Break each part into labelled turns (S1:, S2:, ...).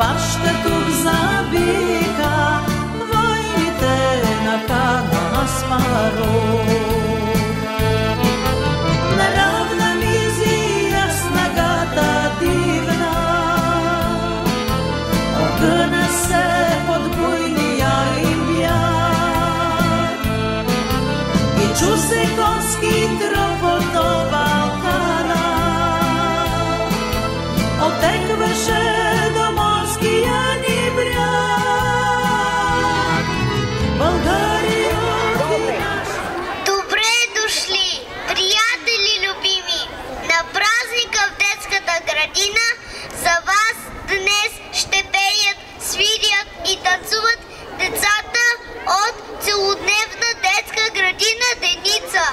S1: пащето забика войните на Хан Аспарух. Неравна визия снагата дивна огъна се под буйния им бяг и чу се конски тропот до Балкана. Отекваше до морския ни бряг. България ти наша.
S2: Добре дошли, приятели любими, на празника в детската градина. За вас днес ще пеят, свирят и танцуват децата от целодневна детска градина Деница.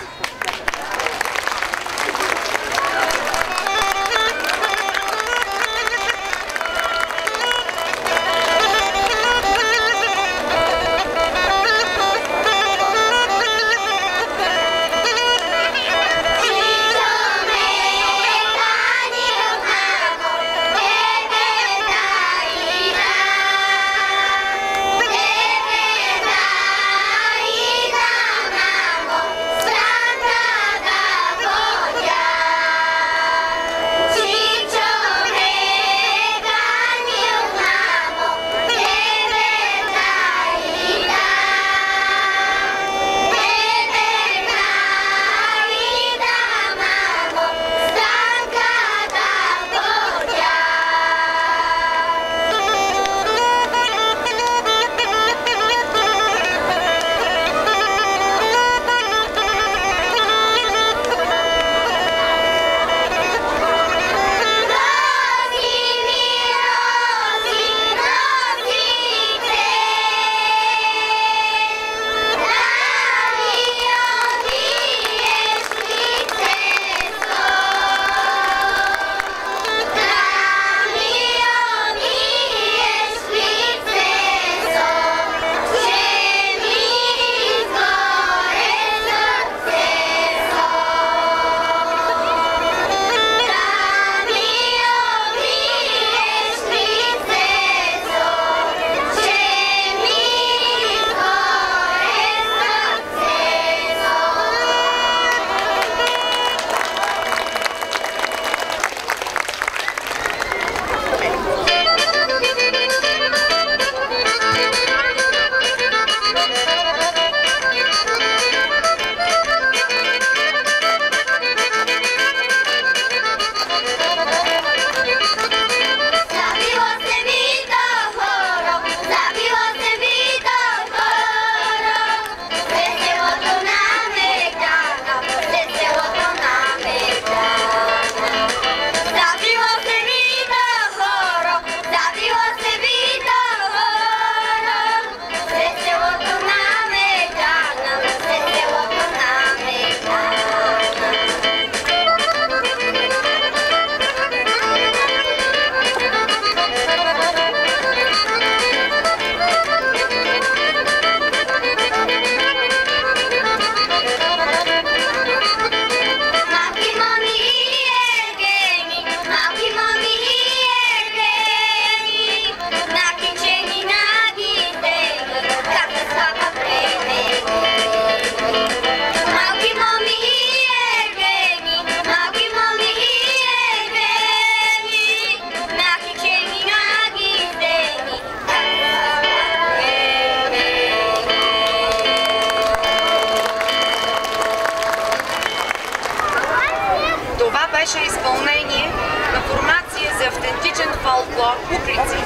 S3: Беше изпълнение на формация за автентичен фолклор Куклици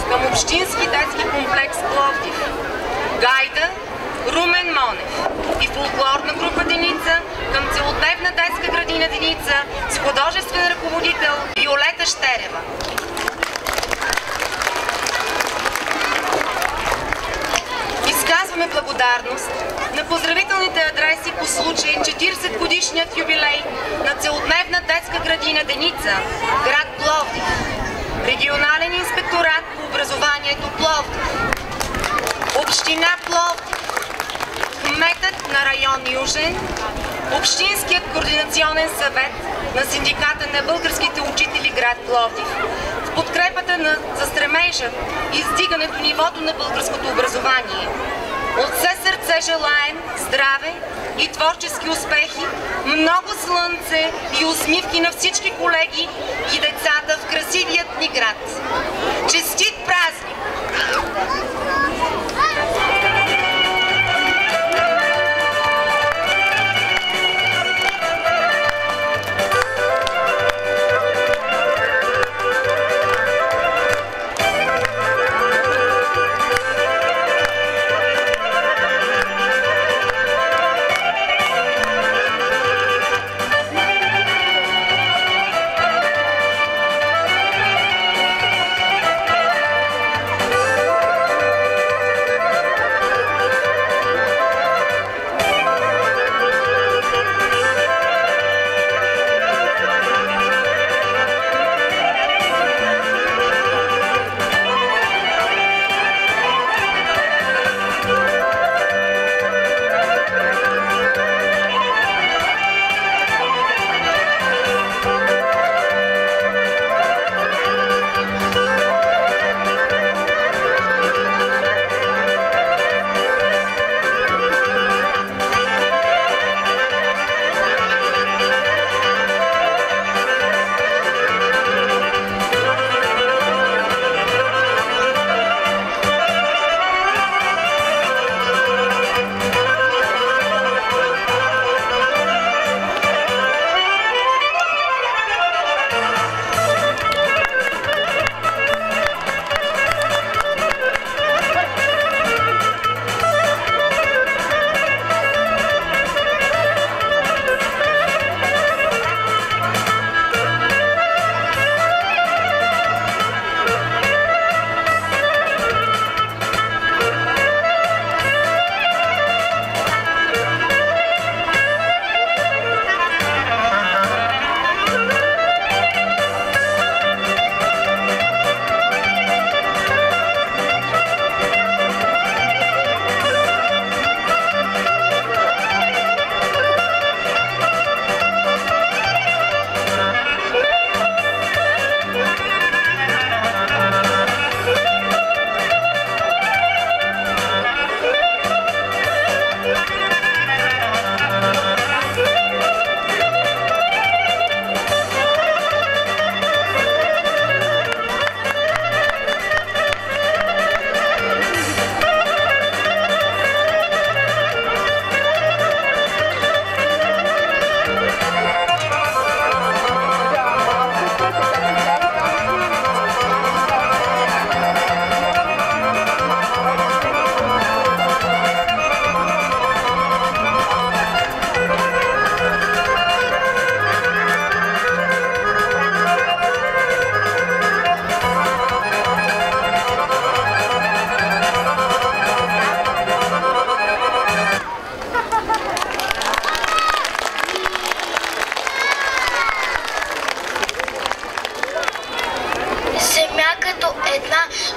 S3: към Общински детски комплекс Пловдив, гайда Румен Монев и фолклорна група Деница към целодневна детска градина Деница с художествен ръководител Виолета Щерева. Изказваме благодарност на поздравителните адреси по случай 40-годишният юбилей на целодневна детска градина Деница, град Пловдив, Регионален инспекторат по образованието Пловдив, Община Пловдив, кметът на район Южен, Общинският координационен съвет на Синдиката на българските учители град Пловдив, в подкрепата за стремежа растежа и издигането нивото на българското образование. От все сърце желаем здраве и творчески успехи, много слънце и усмивки на всички колеги и децата в красивият ни град. Честит празник!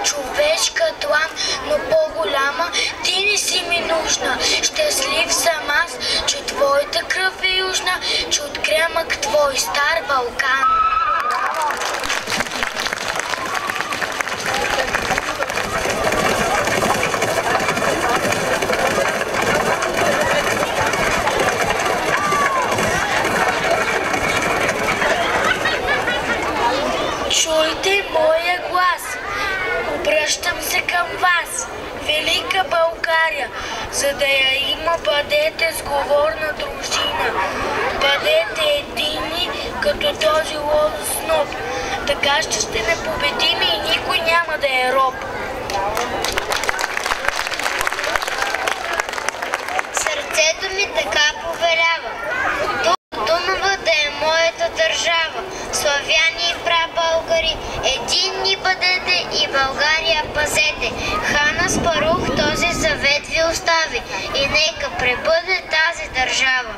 S4: човешка длан, но по-голяма, ти не си ми нужна. Щастлив съм аз, че твоята кръв е южна, че от кремък твой стар Балкан. Чуйте моя глас, обръщам се към вас, Велика България, за да я има, бъдете сговорна дружина, бъдете едини като този лозов сноп, така ще сте непобедими и никой няма да е роб.
S2: Сърцето ми така повелява, Дунава да е моята държава. Славяни и прабългари, единни бъдете и България пазете. Хан Аспарух този завет ви остави и нека пребъде тази държава.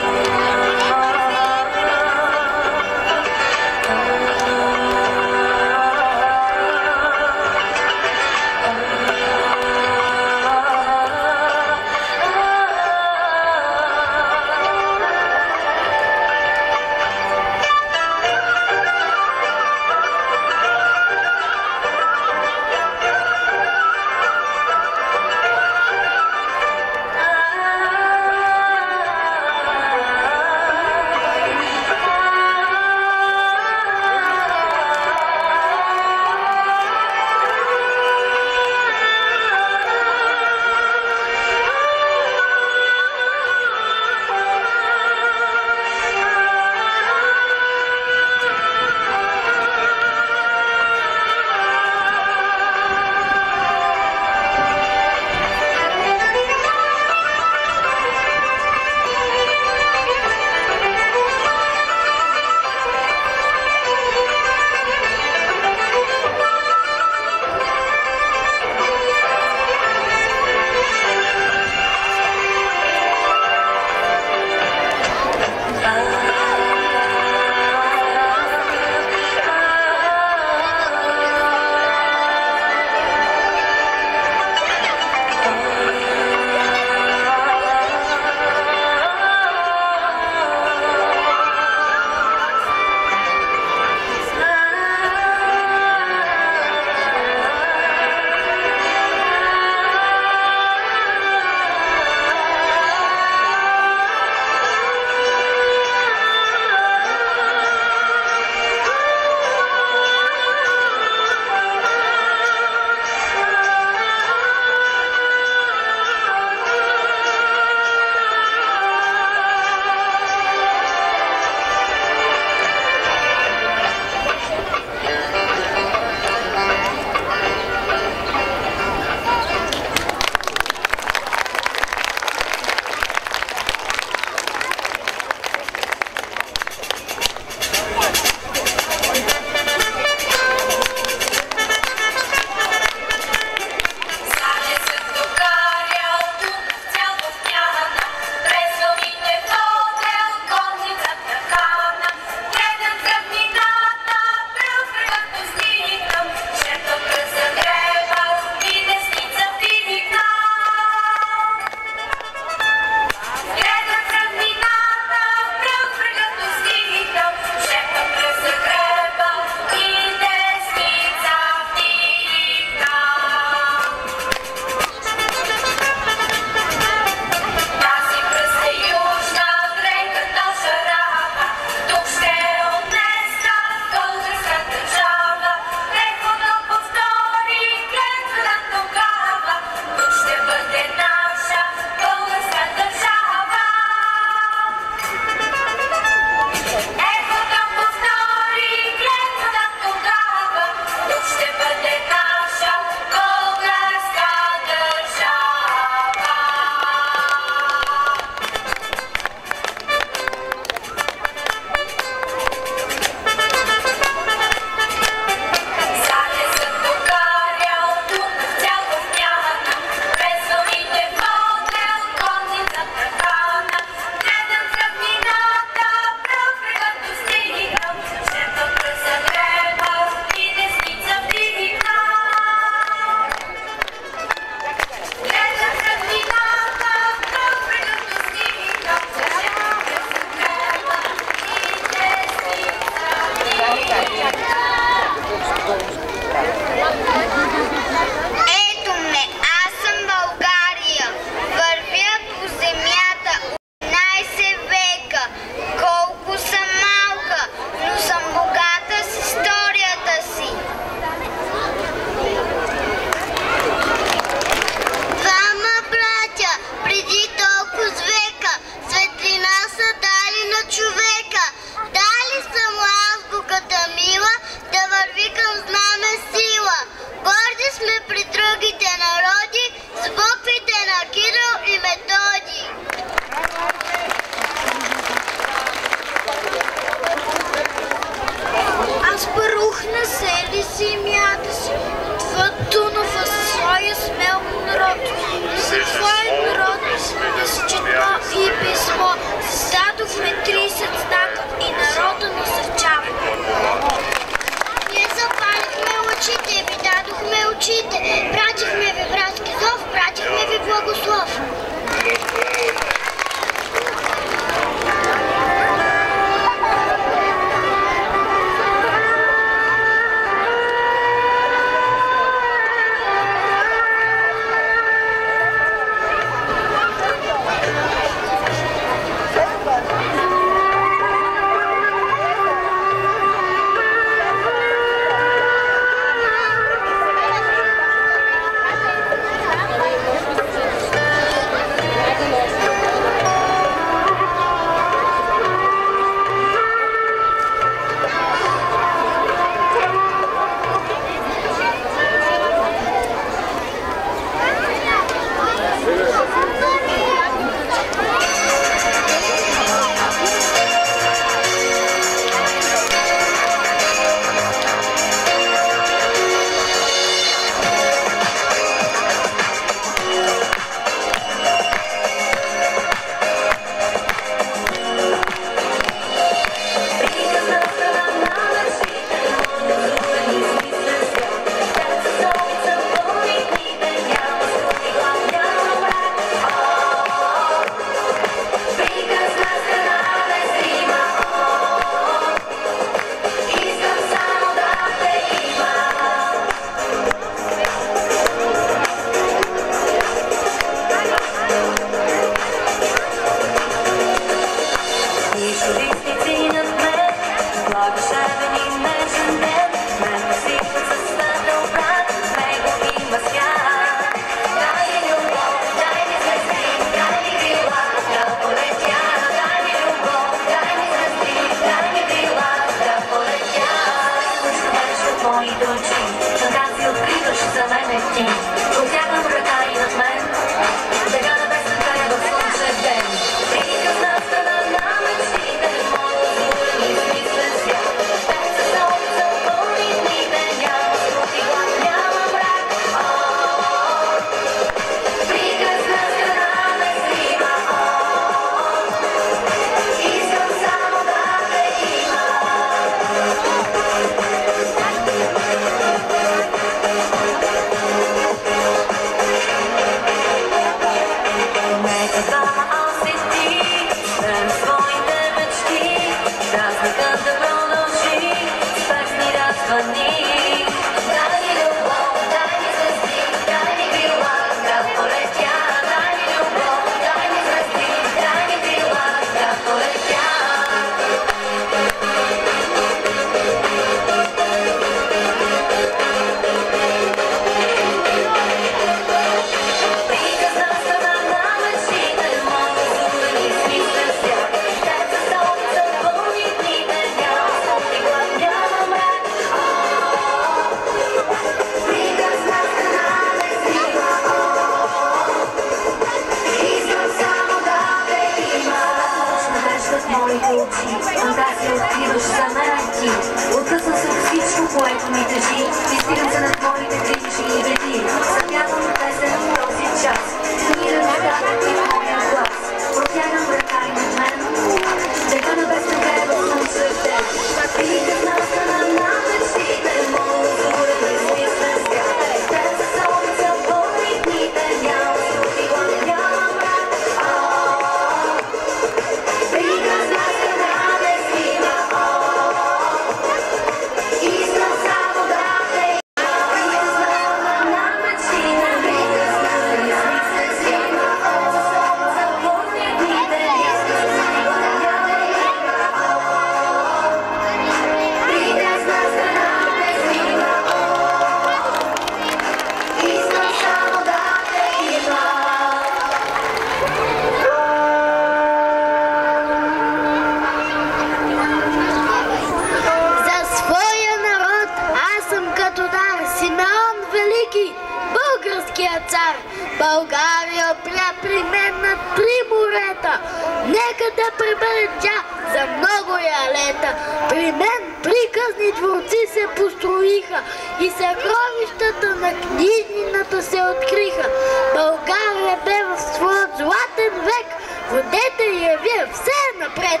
S4: България пря при мен на 3 морета. Нека да пребърча за много ялета. При мен приказни дворци се построиха и съкровищата на книжнината се откриха. България бе в своят златен век. Водете я вие все напред!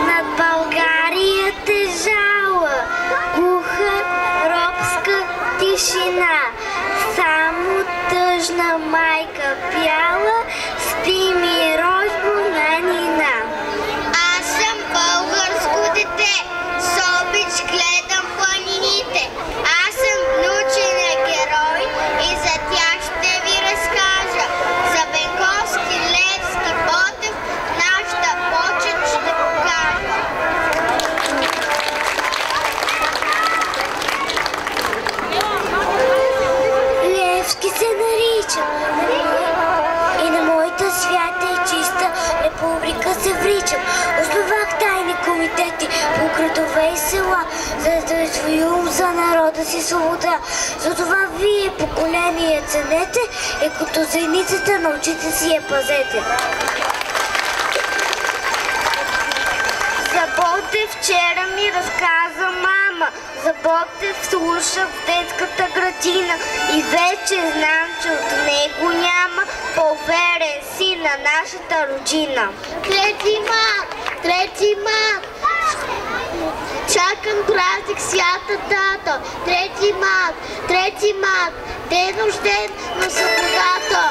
S4: Над България тежала глуха робска тишина. Само тъжна майка пяла, спи ми рожбо на Нина.
S2: Аз съм българско дете, с обич гледам планините. Аз съм внучен герой и за тях ще ви разкажа. За Бенковски, Левски, Ботев, нашата почет ще покажа.
S4: за народа си свобода. Затова вие, поколение, ценете и като зеницата на очите си я пазете.
S2: За Ботев вчера ми разказа мама, за Ботев слушах в детската градина и вече знам, че от него няма по-верен син на нашата родина. Трети март, чакам празник свята тата. Трети март, ден рожден на свободата.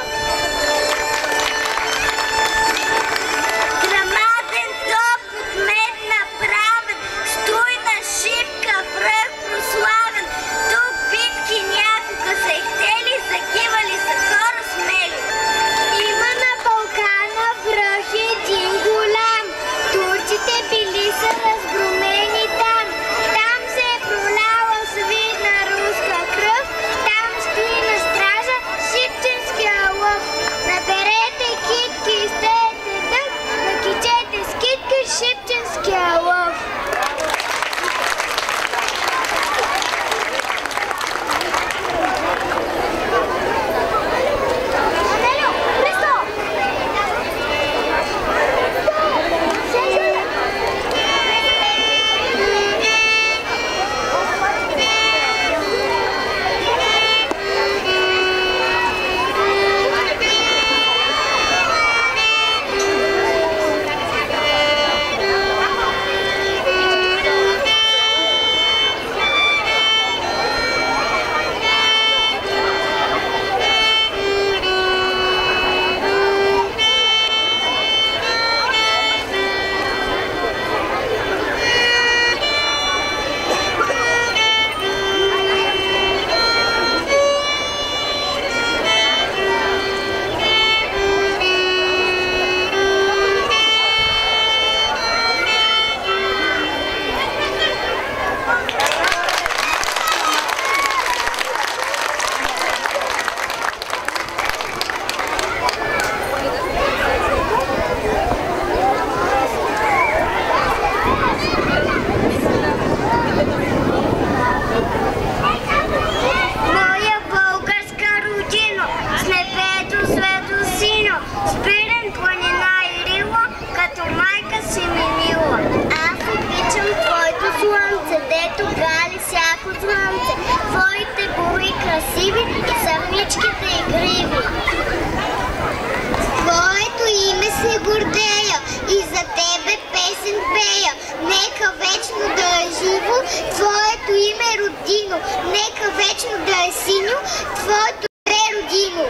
S4: Грамаден топ от мед направен, струйна шипка, връх прославен. Тук битки някога са ихтели, загивали са хора смели.
S2: Има на Балкана връх един голям, турците били са разгромени там. Там се е проляла свидна руска кръв, там стои на стража шипченския лъв. Наберете китки, изтеете дъх, накичете с китки шипченския лъв. Твоето име е Родино, нека вечно да е синьо, твоето име е Родино.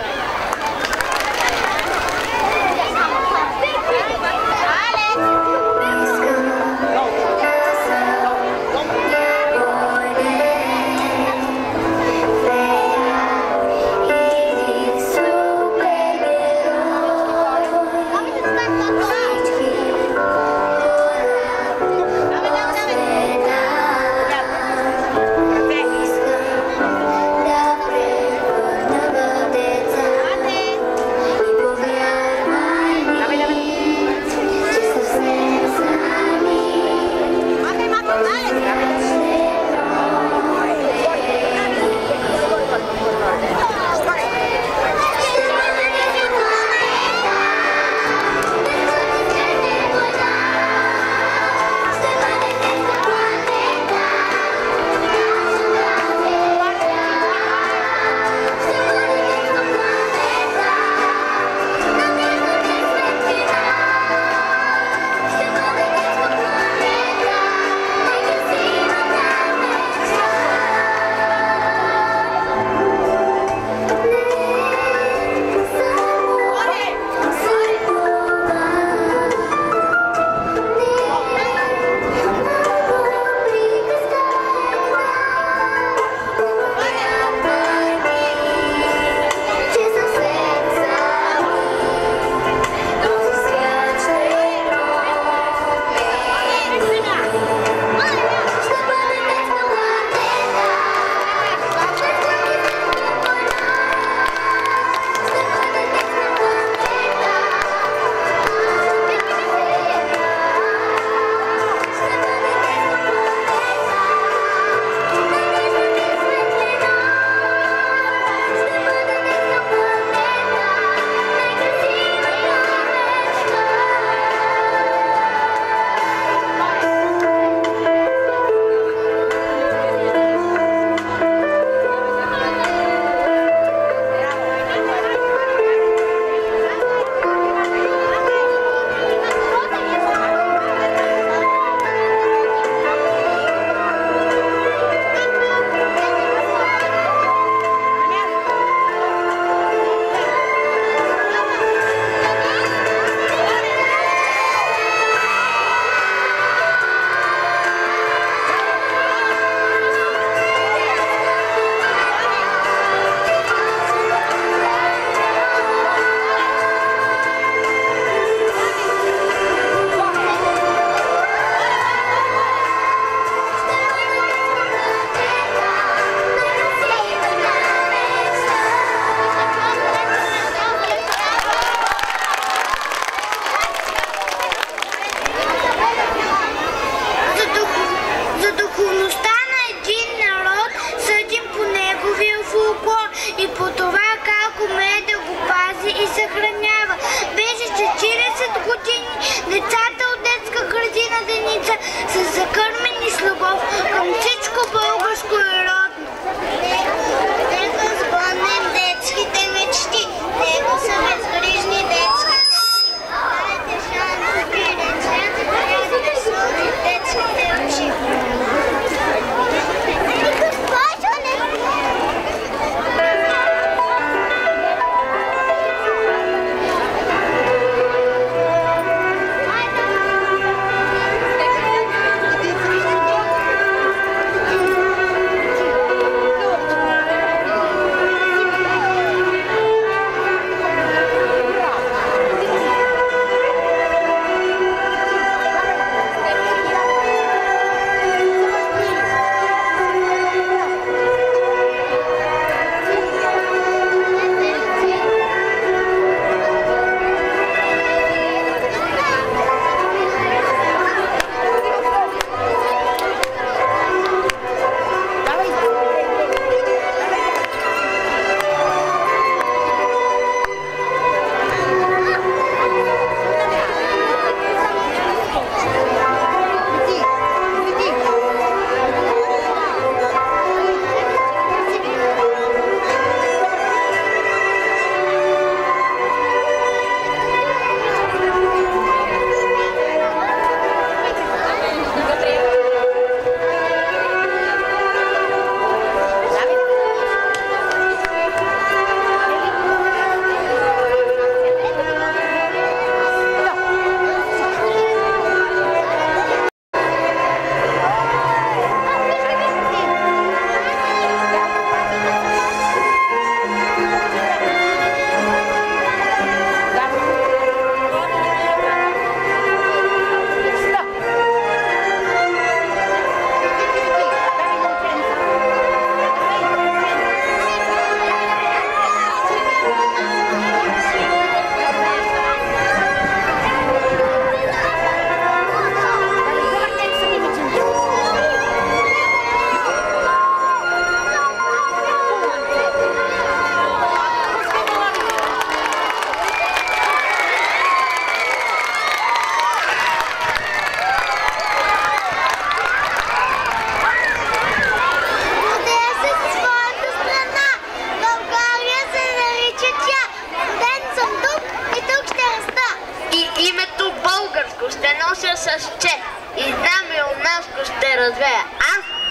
S4: Да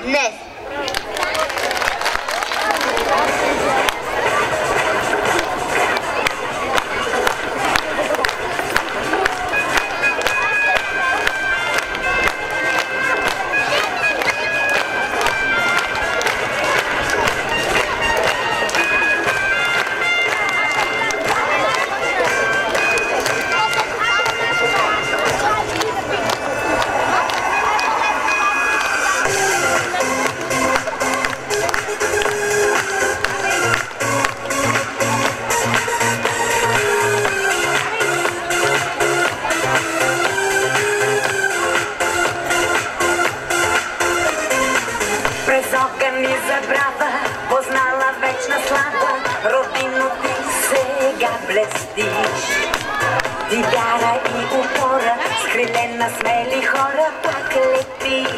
S2: днес.
S5: Смели хора пак летиш.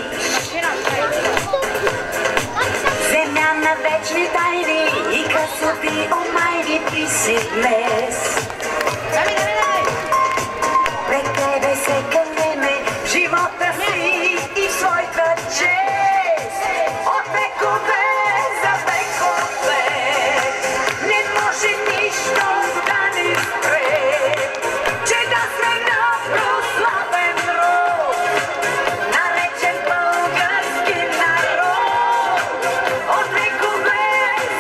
S5: Земя на вечни тайни и красоти, о майни, ти си днес. Пред тебе се кълнеме в живота си и в своята чест. От векове за векове не може нищо да ни спре, че да сме на прославен род, наречен български народ. От векове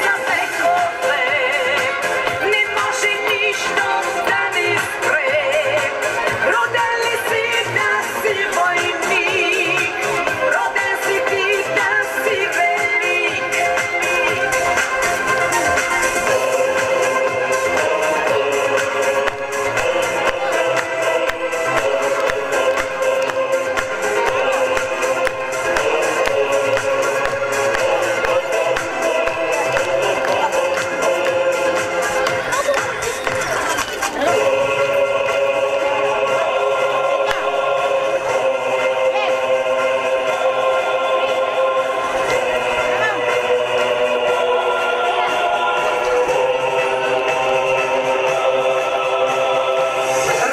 S5: за векове не може нищо да ни спре. Роден ли си да си войник, роден си ти да си велик.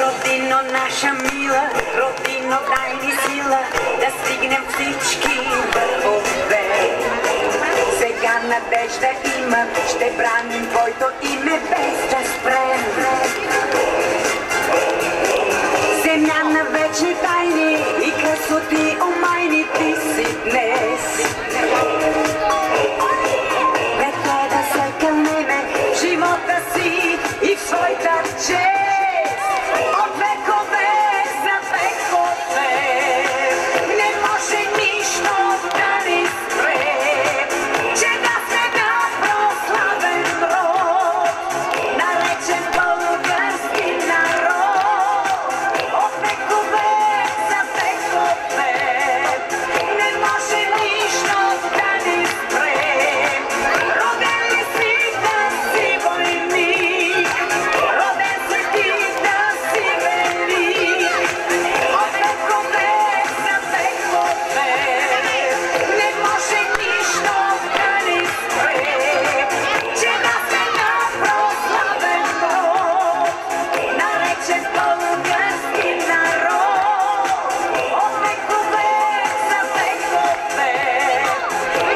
S5: Родино наша мила, родино дай ни сила да стигнем всички върхове. Сега надежда има, ще браним твоето име без да спрем. Земя на вечни тайни и красоти, о майни, ти си днес. Пред тебе се кълнеме в живота си и в своята чест. От векове за векове не може нищо да ни спре, че да сме на прославен род, наречен български народ. От векове за векове не може нищо да ни спре. Роден ли си да си войник, роден си ти да си велик. От векове за векове не може нищо да ни спре, че да сме на прославен род, наречен български народ. От векове за векове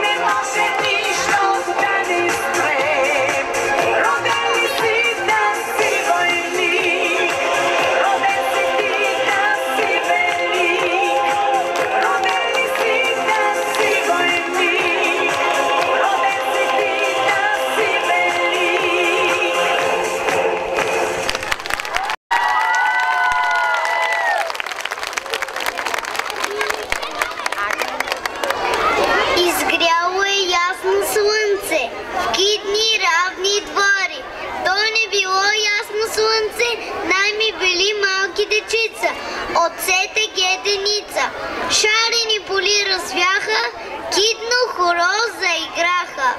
S5: не може нищо да ни спре. Роден ли си да си войник, роден си ти да си велик. Роден ли си да си войник, роден си ти да си велик.
S2: Изгряло е ясно слънце, в кидни равни двори. То не било ясно слънце, най-ми били малки дечица, от сете геденица. Шарени поли развяха, кидно хоро заиграха.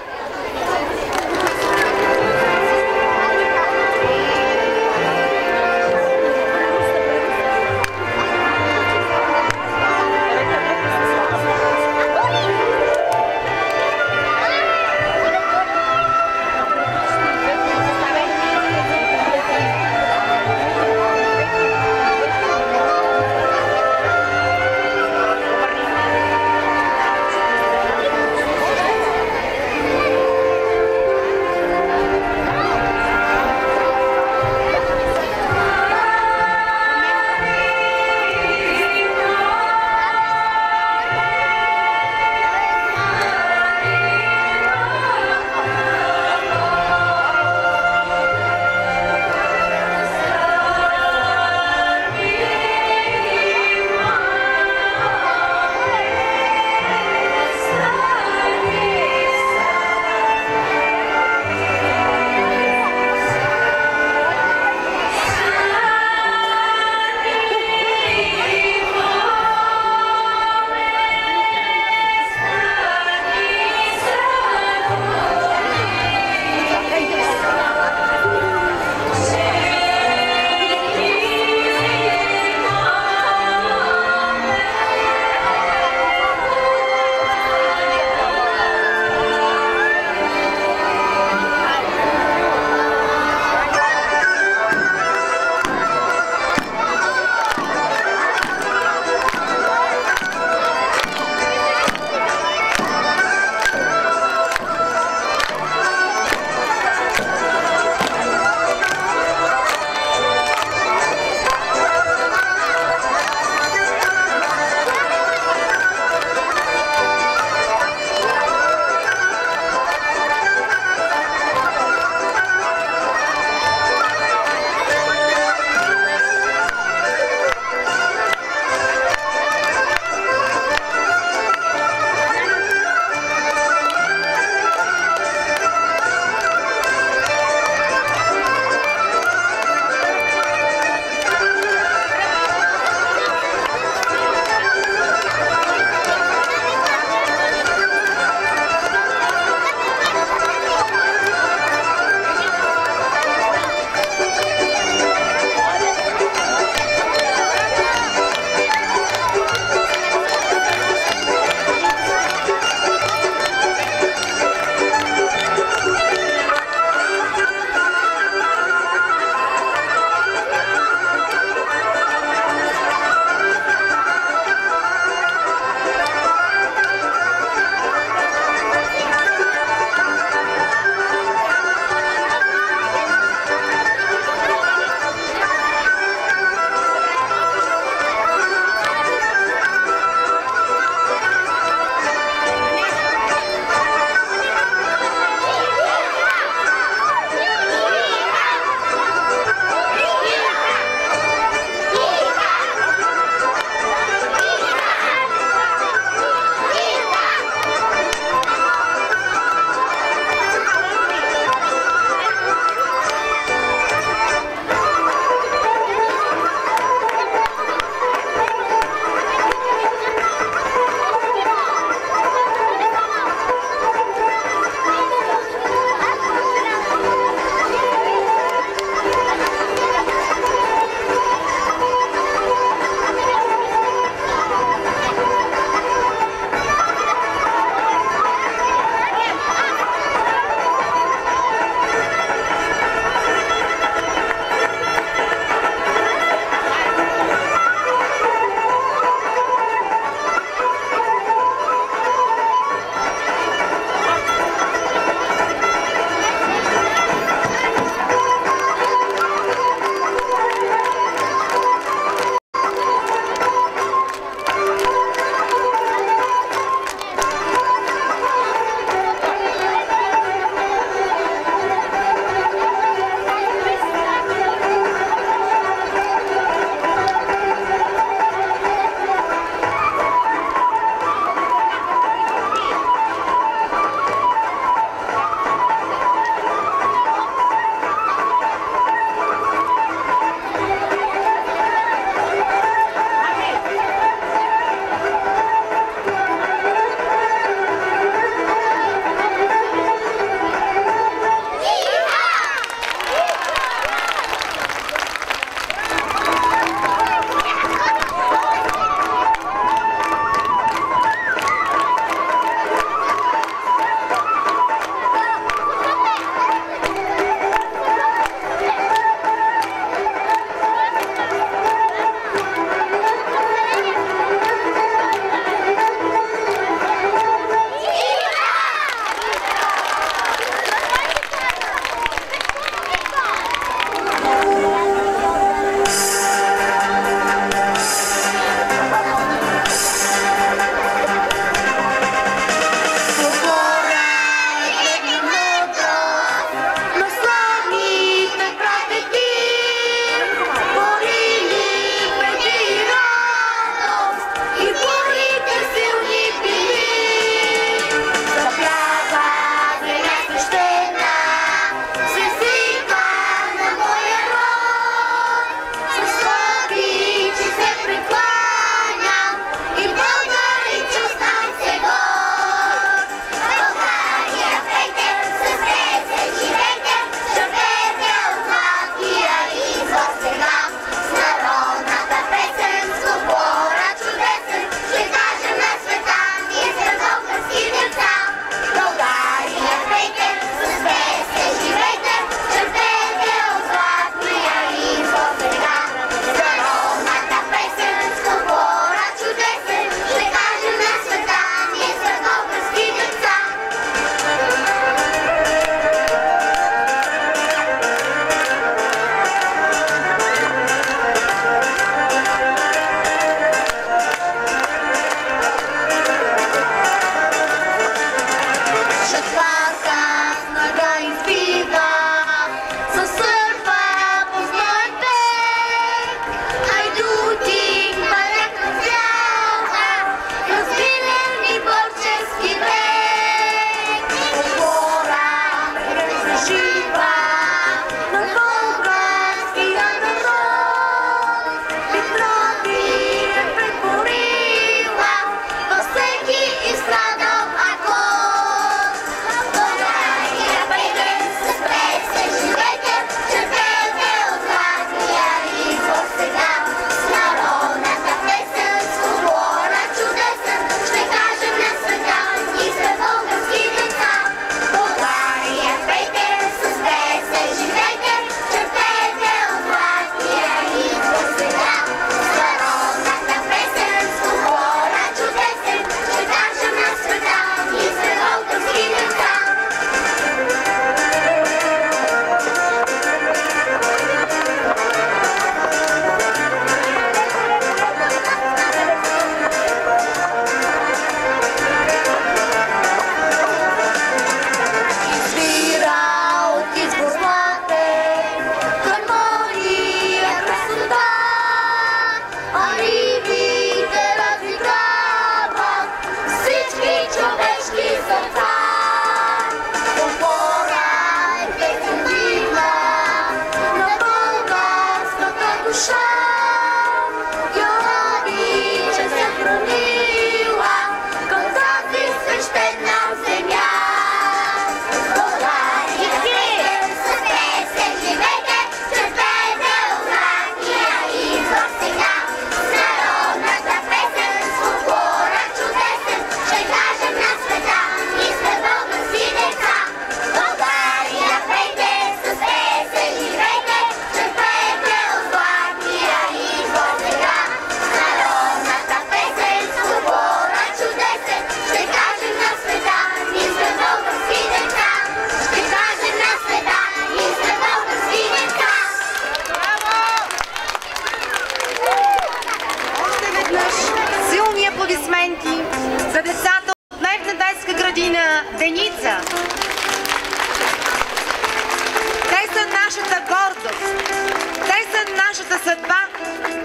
S3: нашата съдба,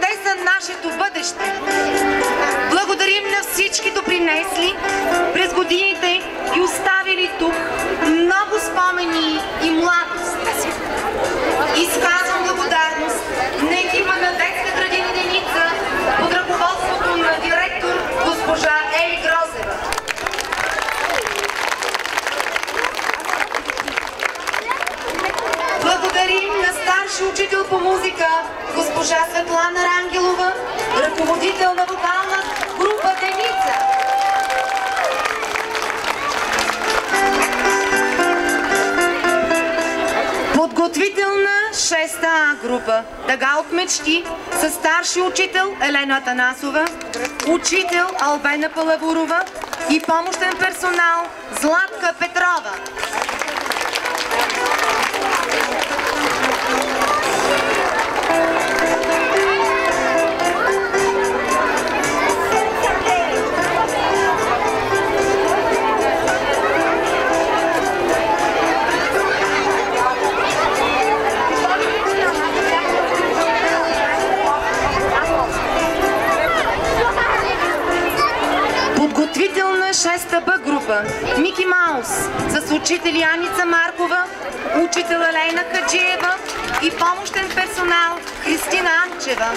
S3: те са нашето бъдеще. Благодарим на всички допринесли през годините и оставили тук много спомени и младост. Изказвам благодарност на екипа на детска градина Деница под ръководството на директор госпожа Ели Грозева. Благодарим на старши учител по музика госпожа Светлана Рангелова, ръководител на вокална група Деница. Подготвителна 6-та група Дъга от мечти с старши учител Елена Атанасова, учител Албена Палавурова и помощен персонал Златка Петрова. Подготвителна 6-та Б група Мики Маус с учители Аница Маркова, учител Елена Хаджиева и помощен персонал Христина Анчева.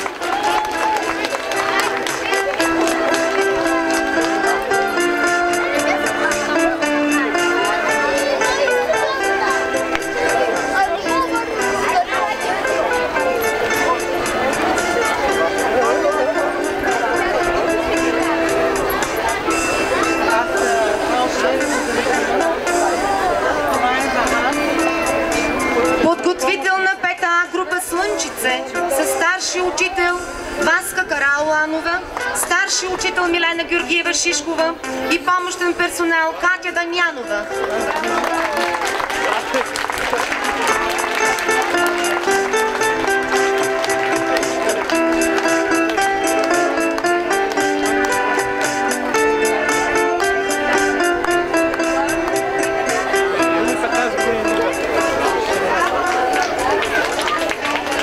S3: Подготвителна 5-та група Слънчице с старши учител Васка Караоланова, старши учител Милена Георгиева Шишкова и помощен персонал Катя Дамянова.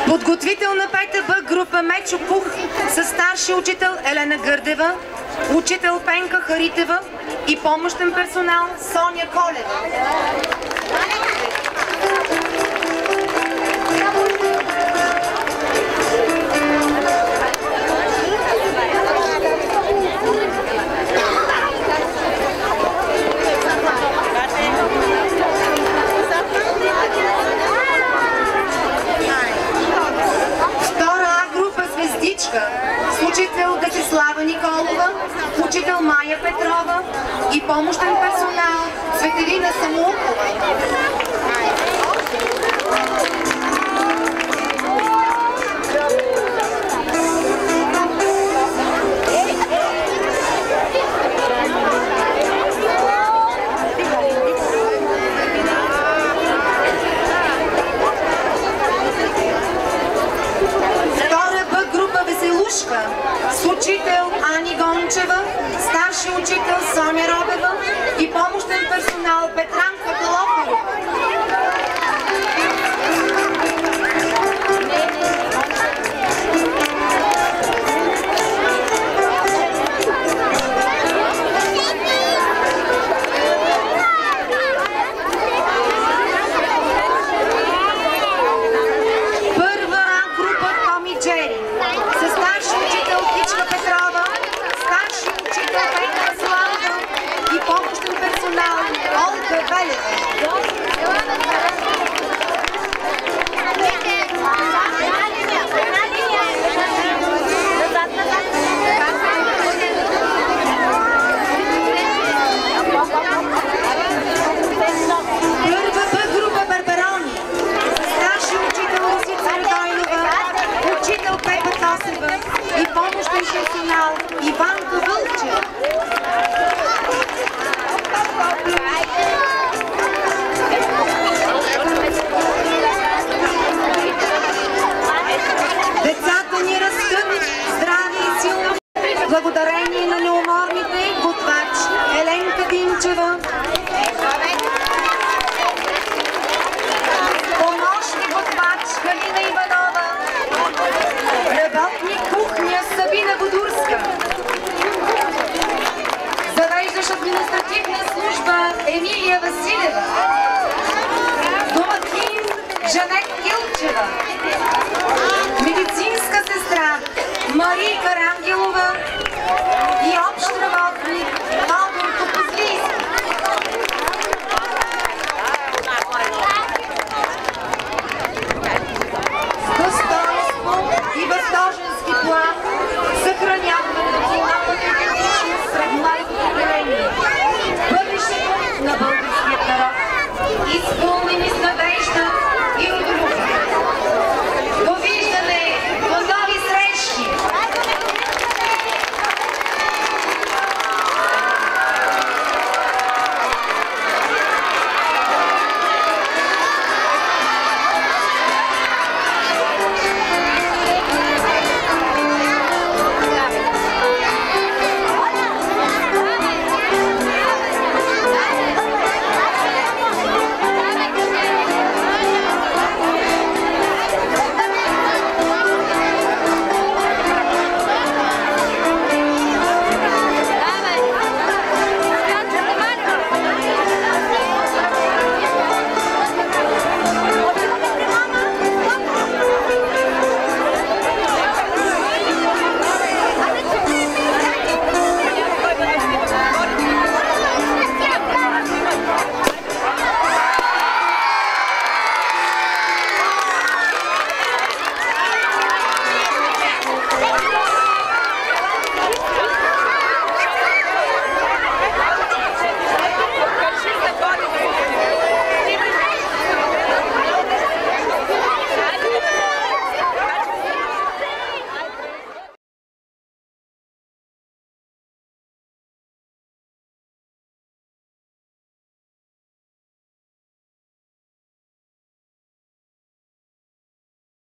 S3: Подготвителна 5-та Б група Мечо Пух с старши учител Елена Гърдева, учител Пенка Харитева и помощен персонал Соня Колева. С учител Десислава Николова, учител Майя Петрова и помощен персонал Светелина Самоукова. С учител Ани Гончева, старши учител Соня Робева и помощен персонал Петра